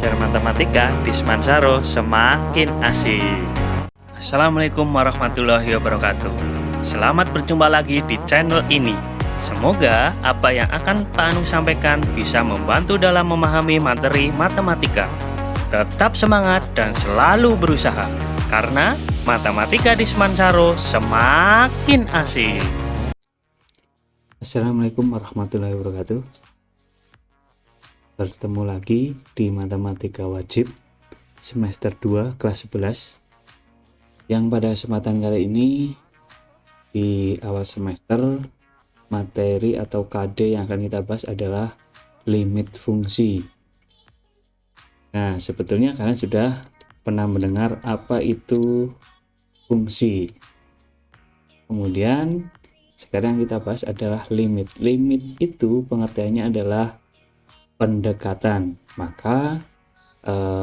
belajar matematika di Semansaro semakin asik. Assalamualaikum warahmatullahi wabarakatuh. Selamat berjumpa lagi di channel ini. Semoga apa yang akan Pak Anu sampaikan bisa membantu dalam memahami materi matematika. Tetap semangat dan selalu berusaha, karena matematika di Semansaro semakin asik. Assalamualaikum warahmatullahi wabarakatuh. Bertemu lagi di Matematika Wajib semester 2 kelas 11, yang pada kesempatan kali ini di awal semester materi atau KD yang akan kita bahas adalah limit fungsi. Nah, sebetulnya kalian sudah pernah mendengar apa itu fungsi. Kemudian sekarang kita bahas adalah limit. Limit itu pengertiannya adalah pendekatan. Maka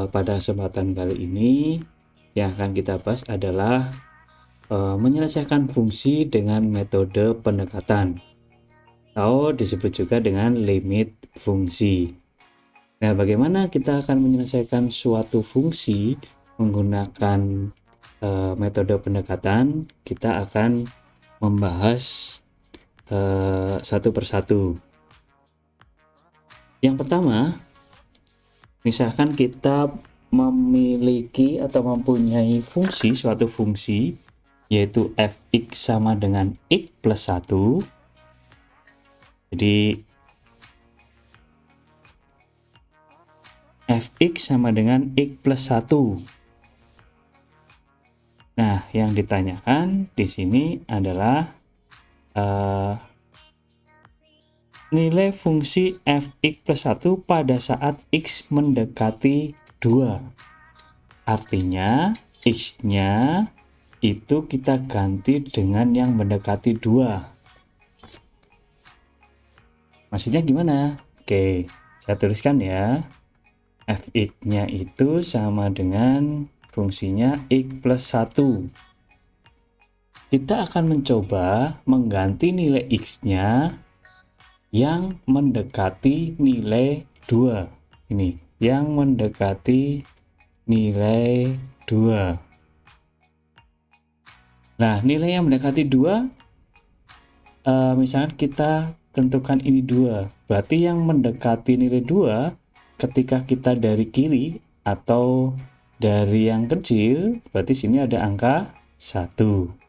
pada kesempatan kali ini yang akan kita bahas adalah menyelesaikan fungsi dengan metode pendekatan, atau disebut juga dengan limit fungsi. Nah, bagaimana kita akan menyelesaikan suatu fungsi menggunakan metode pendekatan? Kita akan membahas satu persatu. Yang pertama, misalkan kita memiliki atau mempunyai fungsi, suatu fungsi, yaitu fx sama dengan x plus 1. Jadi, fx sama dengan x plus 1. Nah, yang ditanyakan di sini adalah nilai fungsi fx plus 1 pada saat x mendekati 2. Artinya x-nya itu kita ganti dengan yang mendekati 2. Maksudnya gimana? Oke, saya tuliskan ya. Fx-nya itu sama dengan fungsinya x plus 1. Kita akan mencoba mengganti nilai x-nya yang mendekati nilai 2. Ini, yang mendekati nilai 2. Nah, nilai yang mendekati 2, misalnya kita tentukan ini 2. Berarti yang mendekati nilai 2 ketika kita dari kiri atau dari yang kecil, berarti sini ada angka 1.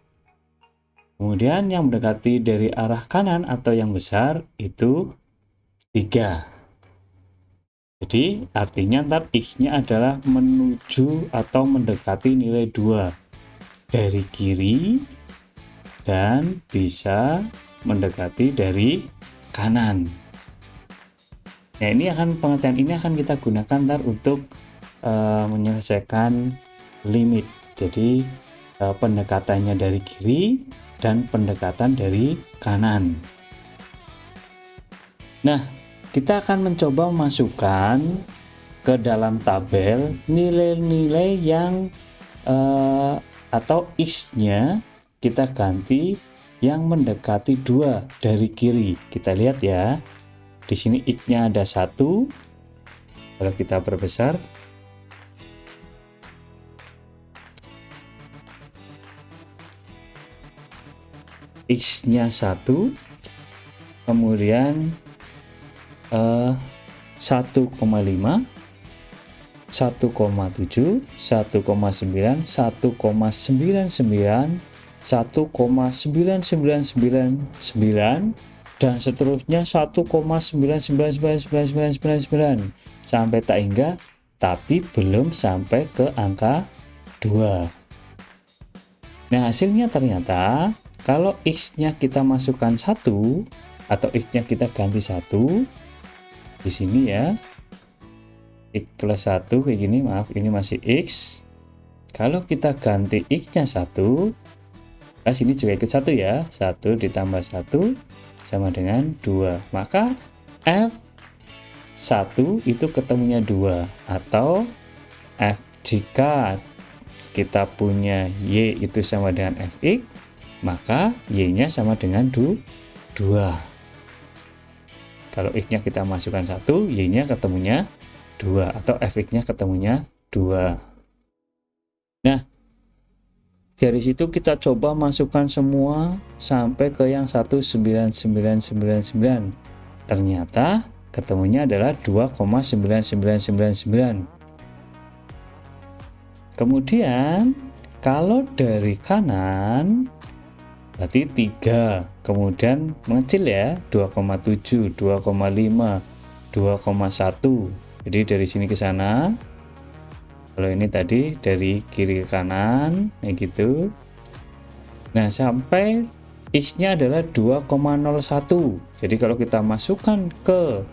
Kemudian yang mendekati dari arah kanan atau yang besar itu 3. Jadi artinya ntar x-nya adalah menuju atau mendekati nilai 2 dari kiri dan bisa mendekati dari kanan. Nah, pengertian ini akan kita gunakan ntar untuk menyelesaikan limit. Jadi pendekatannya dari kiri dan pendekatan dari kanan. Nah, kita akan mencoba memasukkan ke dalam tabel nilai-nilai yang atau x-nya kita ganti yang mendekati 2 dari kiri. Kita lihat ya. Di sini x-nya ada 1. Kalau kita perbesar, x-nya 1, kemudian 1,5, 1,7, 1,9, 1,99, 1,999, 1,999, dan seterusnya 1,9999999 sampai tak hingga, tapi belum sampai ke angka 2. Nah, hasilnya ternyata kalau x-nya kita masukkan 1 atau x-nya kita ganti 1 di sini ya, x plus 1 kayak gini, maaf ini masih x. Kalau kita ganti x-nya 1, nah sini juga ikut 1 ya, 1 ditambah 1 sama dengan 2. Maka f1 itu ketemunya 2, atau f jika kita punya y itu sama dengan fx, maka y-nya sama dengan 2. Kalau x-nya kita masukkan 1, y-nya ketemunya 2 atau fx-nya ketemunya 2. Nah, dari situ kita coba masukkan semua sampai ke yang 19999. Ternyata ketemunya adalah 2,9999. Kemudian kalau dari kanan berarti 3, kemudian mengecil ya, 2,7, 2,5, 2,1. Jadi dari sini ke sana. Kalau ini tadi dari kiri ke kanan, kayak gitu. Nah, sampai x-nya adalah 2,01. Jadi kalau kita masukkan ke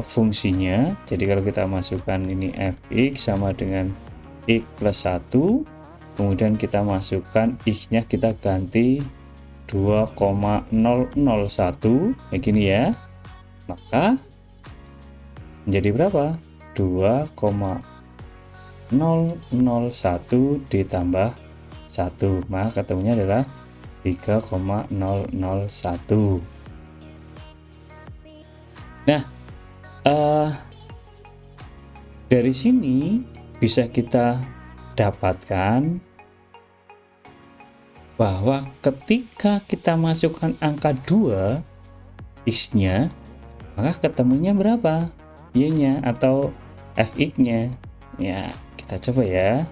fungsinya, jadi kalau kita masukkan ini fx sama dengan x plus 1, kemudian kita masukkan x-nya, kita ganti 2,001 kayak gini ya, maka menjadi berapa? 2,001 ditambah 1, maka ketemunya adalah 3,001. Nah, dari sini bisa kita dapatkan bahwa ketika kita masukkan angka 2 x-nya, maka ketemunya berapa? Y-nya atau fx-nya. Ya, kita coba ya.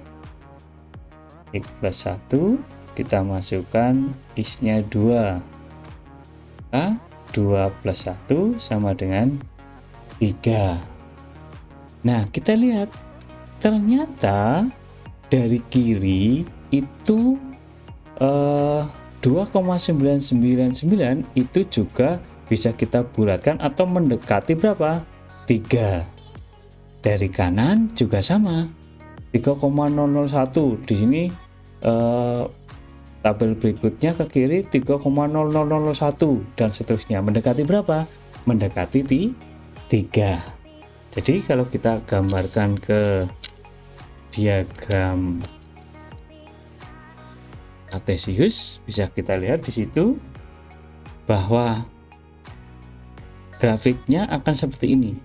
X plus 1, kita masukkan x-nya 2. Maka 2 plus 1 sama dengan 3. Nah, kita lihat ternyata dari kiri itu 2,999 itu juga bisa kita bulatkan atau mendekati berapa? 3. Dari kanan juga sama, 3,001. Di sini tabel berikutnya ke kiri 3,0001 dan seterusnya, mendekati berapa? Mendekati 3. Jadi kalau kita gambarkan ke diagram Cartesius, bisa kita lihat di situ bahwa grafiknya akan seperti ini.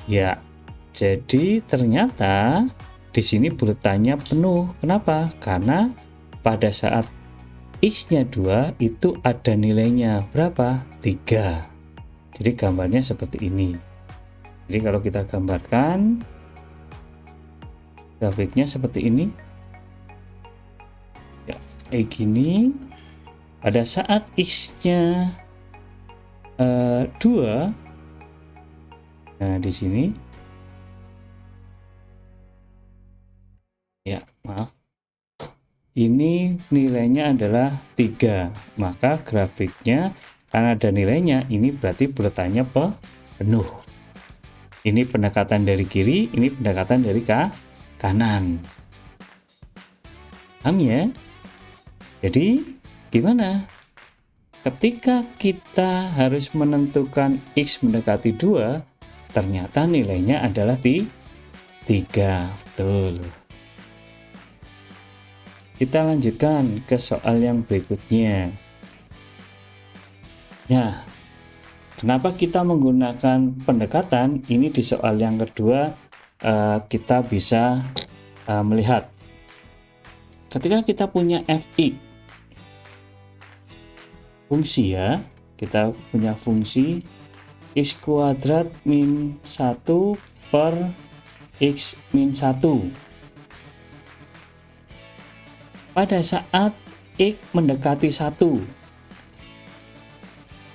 Ya, jadi ternyata di sini bulatannya penuh. Kenapa? Karena pada saat x-nya 2 itu ada nilainya berapa? 3. Jadi gambarnya seperti ini. Jadi kalau kita gambarkan grafiknya seperti ini. Ya, kayak gini. Pada saat x-nya 2, nah di sini ya, maaf, ini nilainya adalah 3, maka grafiknya karena ada nilainya, ini berarti bulatannya penuh. Ini pendekatan dari kiri, ini pendekatan dari kanan. Paham ya? Jadi gimana? Ketika kita harus menentukan x mendekati 2, ternyata nilainya adalah 3. Betul. Kita lanjutkan ke soal yang berikutnya. Nah, kenapa kita menggunakan pendekatan? Ini di soal yang kedua kita bisa melihat ketika kita punya fx, fungsi ya, kita punya fungsi x kuadrat min 1 per x min 1. Pada saat x mendekati 1,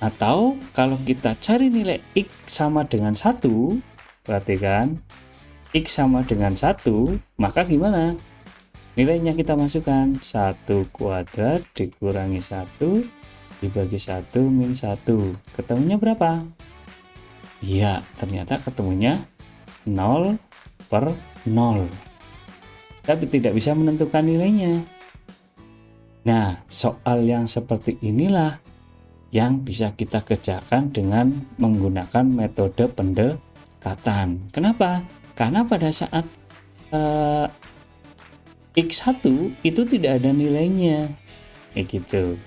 atau kalau kita cari nilai x sama dengan 1, perhatikan x sama dengan 1, maka gimana? Nilainya kita masukkan 1 kuadrat dikurangi 1 dibagi 1 min 1. Ketemunya berapa? Iya, ternyata ketemunya 0 per 0. Tapi tidak bisa menentukan nilainya. Nah, soal yang seperti inilah yang bisa kita kerjakan dengan menggunakan metode pendekatan. Kenapa? Karena pada saat x1 itu tidak ada nilainya, kayak gitu.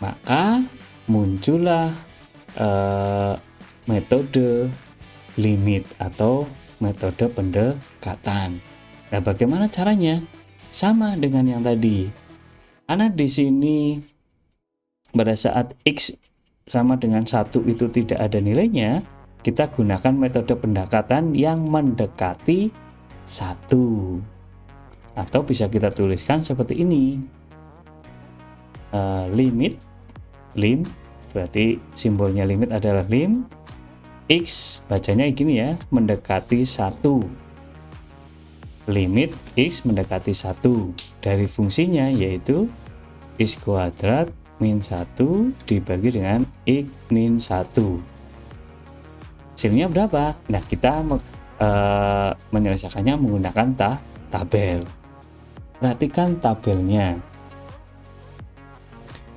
Maka muncullah metode limit atau metode pendekatan. Nah, bagaimana caranya? Sama dengan yang tadi. Karena di sini pada saat X sama dengan 1 itu tidak ada nilainya, kita gunakan metode pendekatan yang mendekati 1. Atau bisa kita tuliskan seperti ini. Lim, berarti simbolnya limit adalah lim. X bacanya gini ya, mendekati 1. Limit X mendekati 1 dari fungsinya, yaitu X kuadrat min 1 dibagi dengan X min 1. Hasilnya berapa? Nah, kita menyelesaikannya menggunakan tabel. Perhatikan tabelnya.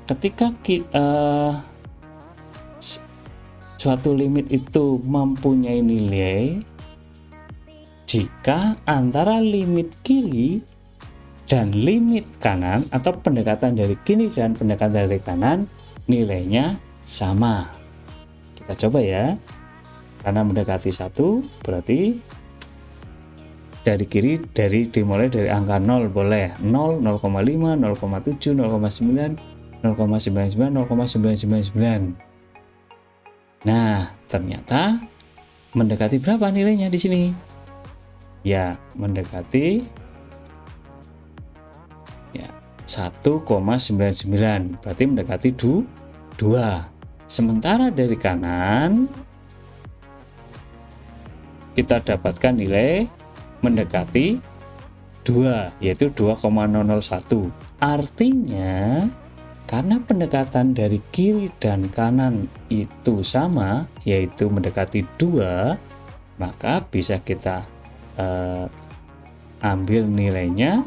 Ketika suatu limit itu mempunyai nilai jika antara limit kiri dan limit kanan atau pendekatan dari kiri dan pendekatan dari kanan nilainya sama. Kita coba ya. Karena mendekati 1 berarti dari kiri dimulai dari angka 0 boleh. 0, 0,5, 0,7, 0,9, 0,99, 0,999. Nah, ternyata mendekati berapa nilainya di sini? Ya, mendekati 1,99, berarti mendekati 2. Sementara dari kanan kita dapatkan nilai mendekati 2, yaitu 2,001. Artinya karena pendekatan dari kiri dan kanan itu sama, yaitu mendekati 2, maka bisa kita ambil nilainya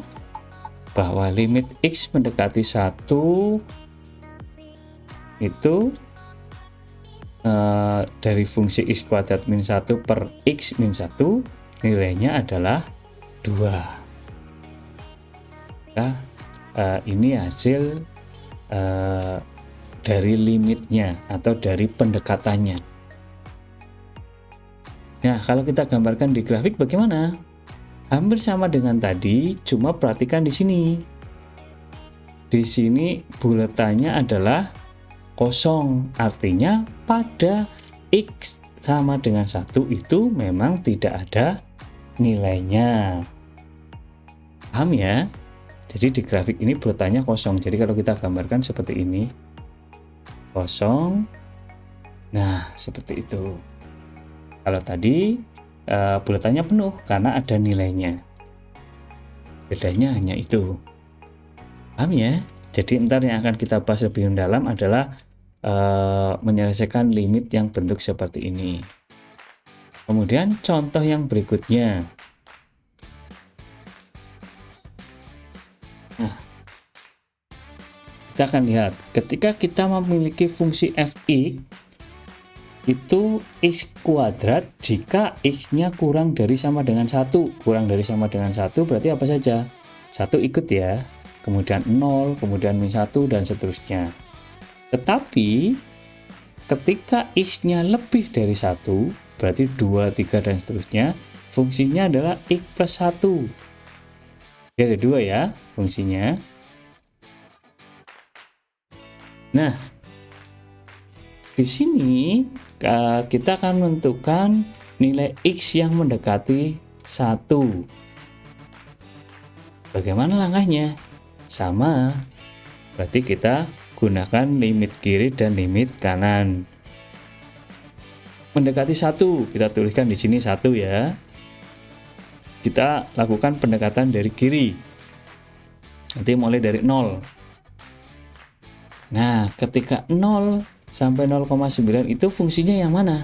bahwa limit X mendekati 1 itu dari fungsi X kuadrat min 1 per X min 1 nilainya adalah 2. Nah, ini hasil dari limitnya atau dari pendekatannya. Nah, kalau kita gambarkan di grafik bagaimana? Hampir sama dengan tadi, cuma perhatikan di sini. Di sini buletannya adalah kosong, artinya pada X sama dengan 1 itu memang tidak ada nilainya. Paham ya? Jadi di grafik ini buletannya kosong. Jadi kalau kita gambarkan seperti ini, kosong. Nah, seperti itu. Kalau tadi buletannya penuh karena ada nilainya. Bedanya hanya itu. Paham ya? Jadi ntar yang akan kita bahas lebih mendalam adalah menyelesaikan limit yang bentuk seperti ini. Kemudian contoh yang berikutnya. Nah, kita akan lihat ketika kita memiliki fungsi fx itu X kuadrat jika X-nya kurang dari sama dengan 1. Kurang dari sama dengan 1 berarti apa saja? 1 ikut ya, kemudian 0, kemudian min 1 dan seterusnya. Tetapi ketika X-nya lebih dari 1 berarti 2, 3 dan seterusnya, fungsinya adalah X plus 1. Jadi ada 2 ya fungsinya. Nah, di sini kita akan menentukan nilai X yang mendekati 1. Bagaimana langkahnya? Sama. Berarti kita gunakan limit kiri dan limit kanan. Mendekati 1, kita tuliskan di sini 1 ya. Kita lakukan pendekatan dari kiri. Nanti mulai dari 0. Nah, ketika 0 sampai 0,9 itu fungsinya yang mana?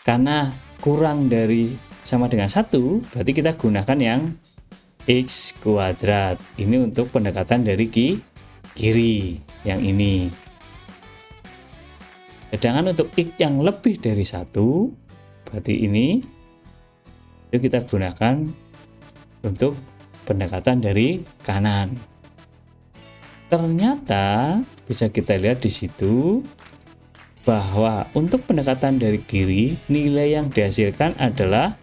Karena kurang dari sama dengan 1, berarti kita gunakan yang X kuadrat. Ini untuk pendekatan dari kiri, yang ini. Sedangkan untuk X yang lebih dari 1, berarti ini itu kita gunakan untuk pendekatan dari kanan. Ternyata bisa kita lihat di situ bahwa untuk pendekatan dari kiri, nilai yang dihasilkan adalah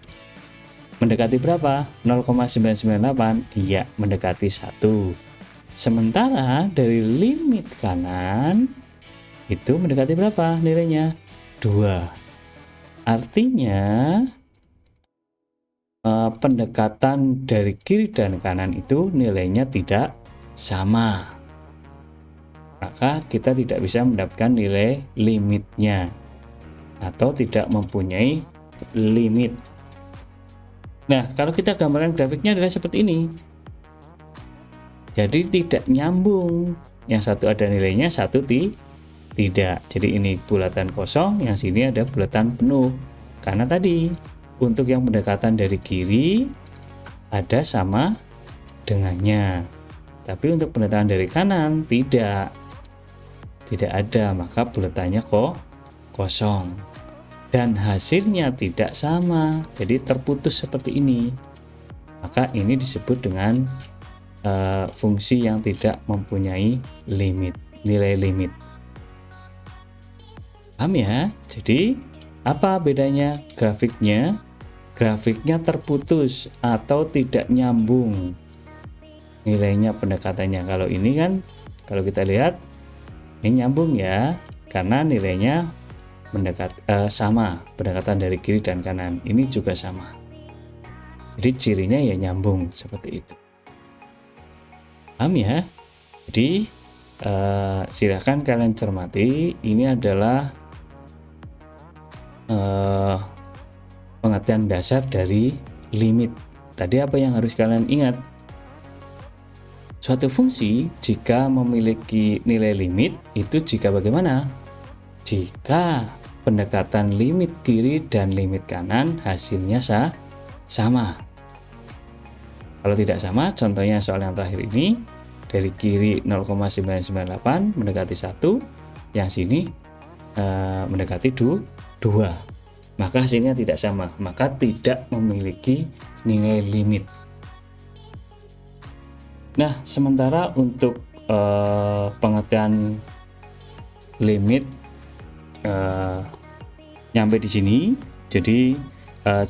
mendekati berapa? 0,998. Iya, mendekati 1. Sementara dari limit kanan itu mendekati berapa nilainya? 2. Artinya pendekatan dari kiri dan kanan itu nilainya tidak sama. Maka kita tidak bisa mendapatkan nilai limitnya atau tidak mempunyai limit. Nah, kalau kita gambarkan grafiknya adalah seperti ini. Jadi tidak nyambung. Yang satu ada nilainya, satu tidak. Jadi ini bulatan kosong, yang sini ada bulatan penuh. Karena tadi untuk yang pendekatan dari kiri ada sama dengannya. Tapi untuk pendekatan dari kanan tidak ada, maka bulatannya kok kosong dan hasilnya tidak sama, jadi terputus seperti ini. Maka ini disebut dengan fungsi yang tidak mempunyai limit, nilai limit. Paham ya? Jadi apa bedanya grafiknya? Grafiknya terputus atau tidak nyambung nilainya pendekatannya. Kalau ini kan, kalau kita lihat ini nyambung ya, karena nilainya sama, pendekatan dari kiri dan kanan. Ini juga sama. Jadi cirinya ya nyambung seperti itu. Paham ya? Jadi silakan kalian cermati. Ini adalah pengertian dasar dari limit. Tadi apa yang harus kalian ingat? Suatu fungsi jika memiliki nilai limit itu jika bagaimana? Jika pendekatan limit kiri dan limit kanan hasilnya sama. Kalau tidak sama, contohnya soal yang terakhir ini, dari kiri 0,998 mendekati 1, yang sini mendekati 2, maka hasilnya tidak sama, maka tidak memiliki nilai limit. Nah, sementara untuk pengertian limit nyampe di sini. Jadi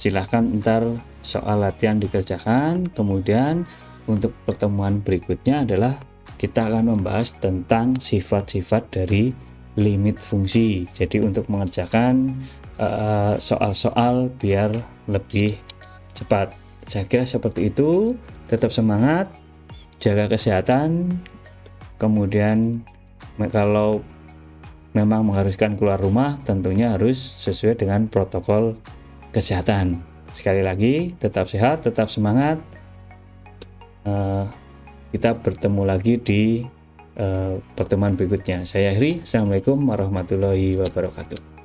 silahkan ntar soal latihan dikerjakan. Kemudian untuk pertemuan berikutnya adalah kita akan membahas tentang sifat-sifat dari limit fungsi. Jadi untuk mengerjakan soal-soal biar lebih cepat. Saya kira seperti itu. Tetap semangat, jaga kesehatan, kemudian kalau memang mengharuskan keluar rumah tentunya harus sesuai dengan protokol kesehatan. Sekali lagi, tetap sehat, tetap semangat. Kita bertemu lagi di pertemuan berikutnya. Saya akhiri. Assalamualaikum warahmatullahi wabarakatuh.